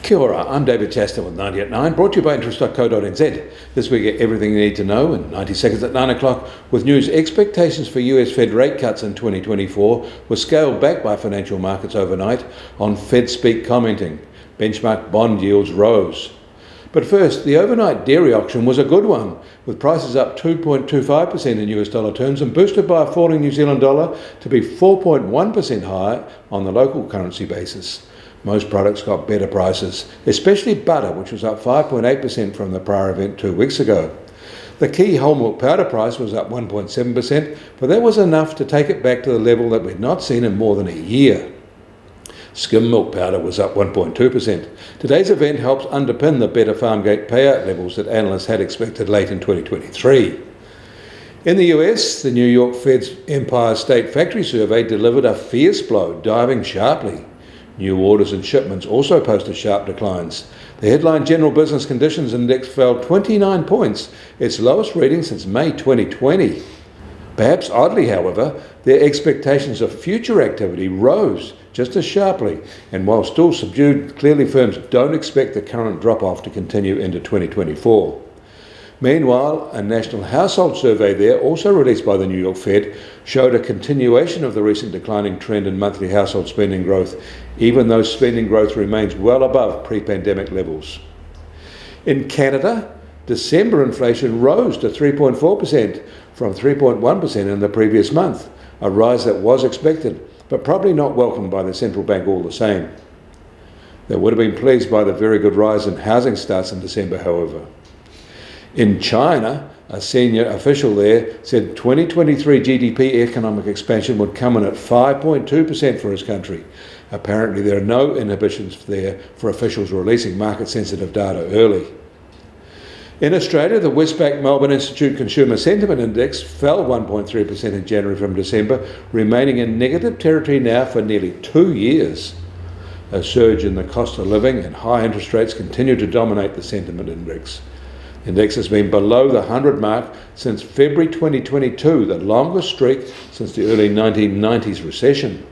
Kia ora, I'm David Chaston with 90 at 9, brought to you by interest.co.nz. This week, everything you need to know in 90 seconds at 9 o'clock with news. Expectations for US Fed rate cuts in 2024 were scaled back by financial markets overnight on Fed speak commenting. Benchmark bond yields rose. But first, the overnight dairy auction was a good one, with prices up 2.25% in US dollar terms and boosted by a falling New Zealand dollar to be 4.1% higher on the local currency basis. Most products got better prices, especially butter, which was up 5.8% from the prior event 2 weeks ago. The key whole milk powder price was up 1.7%, but that was enough to take it back to the level that we'd not seen in more than a year. Skim milk powder was up 1.2%. Today's event helps underpin the better farmgate payout levels that analysts had expected late in 2023. In the US, the New York Fed's Empire State Factory Survey delivered a fierce blow, diving sharply. New orders and shipments also posted sharp declines. The headline General Business Conditions Index fell 29 points, its lowest reading since May 2020. Perhaps oddly, however, their expectations of future activity rose just as sharply, and while still subdued, clearly firms don't expect the current drop-off to continue into 2024. Meanwhile, a national household survey there, also released by the New York Fed, showed a continuation of the recent declining trend in monthly household spending growth, even though spending growth remains well above pre-pandemic levels. In Canada, December inflation rose to 3.4% from 3.1% in the previous month, a rise that was expected, but probably not welcomed by the central bank all the same. They would have been pleased by the very good rise in housing starts in December, however. In China, a senior official there said 2023 GDP economic expansion would come in at 5.2% for his country. Apparently, there are no inhibitions there for officials releasing market-sensitive data early. In Australia, the Westpac Melbourne Institute Consumer Sentiment Index fell 1.3% in January from December, remaining in negative territory now for nearly 2 years. A surge in the cost of living and high interest rates continue to dominate the sentiment index. The index has been below the 100 mark since February 2022, the longest streak since the early 1990s recession.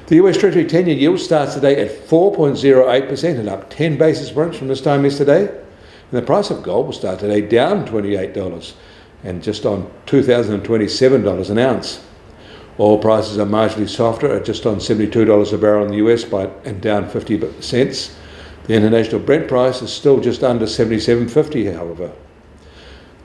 The US Treasury 10-year yield starts today at 4.08% and up 10 basis points from this time yesterday. And the price of gold will start today down $28 and just on $2,027 an ounce. Oil prices are marginally softer at just on $72 a barrel in the US and down 50 cents. The international Brent price is still just under $77.50, however.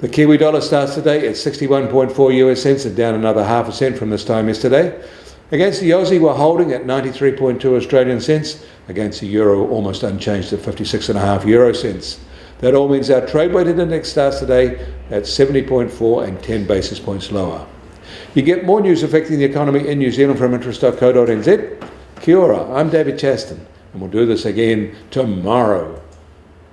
The Kiwi dollar starts today at 61.4 US cents and down another half a cent from this time yesterday. Against the Aussie, we're holding at 93.2 Australian cents. Against the euro, almost unchanged at 56.5 euro cents. That all means our trade-weighted index starts today at 70.4 and 10 basis points lower. You get more news affecting the economy in New Zealand from interest.co.nz. Kia ora, I'm David Chaston, and we'll do this again tomorrow.